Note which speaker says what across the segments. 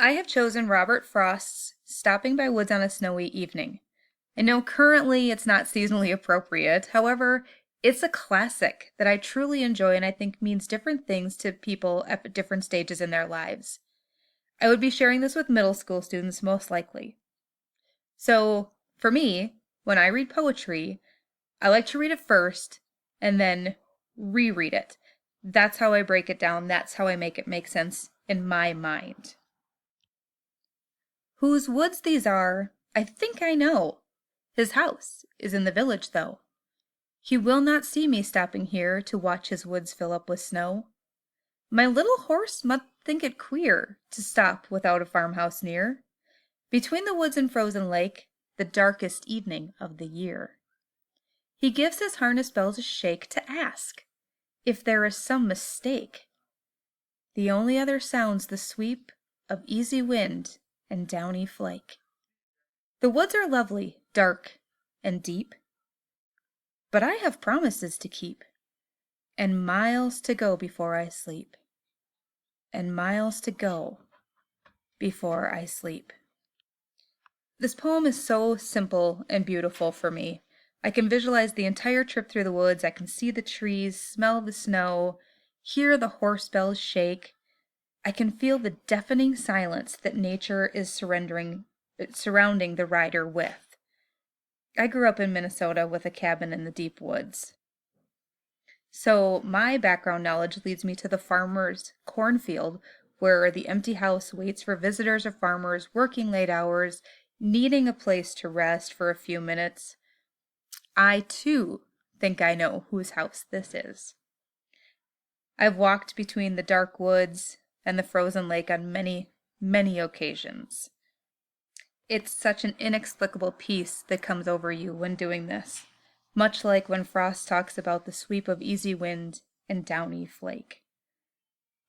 Speaker 1: I have chosen Robert Frost's Stopping by Woods on a Snowy Evening. I know currently it's not seasonally appropriate, however, it's a classic that I truly enjoy and I think means different things to people at different stages in their lives. I would be sharing this with middle school students most likely. So, for me, when I read poetry, I like to read it first and then reread it. That's how I break it down, that's how I make it make sense in my mind. Whose woods these are, I think I know. His house is in the village, though. He will not see me stopping here to watch his woods fill up with snow. My little horse must think it queer to stop without a farmhouse near, between the woods and frozen lake, the darkest evening of the year. He gives his harness bells a shake to ask if there is some mistake. The only other sound's the sweep of easy wind and downy flake. The woods are lovely, dark, and deep, but I have promises to keep, and miles to go before I sleep, and miles to go before I sleep. This poem is so simple and beautiful for me. I can visualize the entire trip through the woods. I can see the trees, smell the snow, hear the horse bells shake. I can feel the deafening silence that nature is surrounding the rider with. I grew up in Minnesota with a cabin in the deep woods. So my background knowledge leads me to the farmer's cornfield, where the empty house waits for visitors or farmers working late hours, needing a place to rest for a few minutes. I too think I know whose house this is. I've walked between the dark woods and the frozen lake on many, many occasions. It's such an inexplicable peace that comes over you when doing this, much like when Frost talks about the sweep of easy wind and downy flake.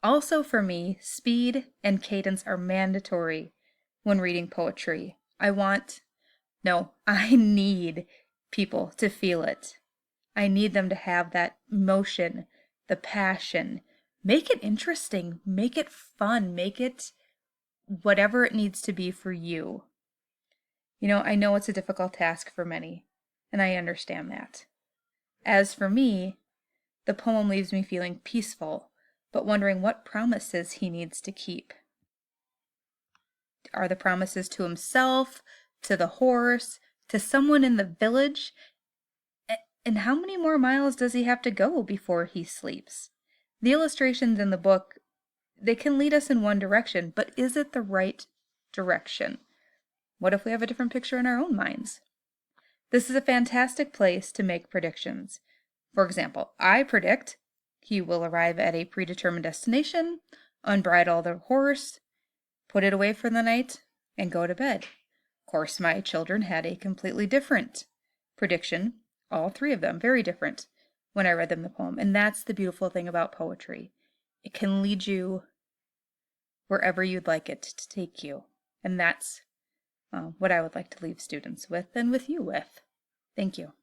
Speaker 1: Also for me, speed and cadence are mandatory when reading poetry. I need people to feel it. I need them to have that emotion, the passion. Make it interesting, make it fun, make it whatever it needs to be for you. I know it's a difficult task for many, and I understand that. As for me, the poem leaves me feeling peaceful, but wondering what promises he needs to keep. Are the promises to himself, to the horse, to someone in the village? And how many more miles does he have to go before he sleeps? The illustrations in the book, they can lead us in one direction, but is it the right direction? What if we have a different picture in our own minds? This is a fantastic place to make predictions. For example, I predict he will arrive at a predetermined destination, unbridle the horse, put it away for the night, and go to bed. Of course, my children had a completely different prediction, all three of them, very different, when I read them the poem. And that's the beautiful thing about poetry. It can lead you wherever you'd like it to take you. And that's what I would like to leave students with and with you with. Thank you.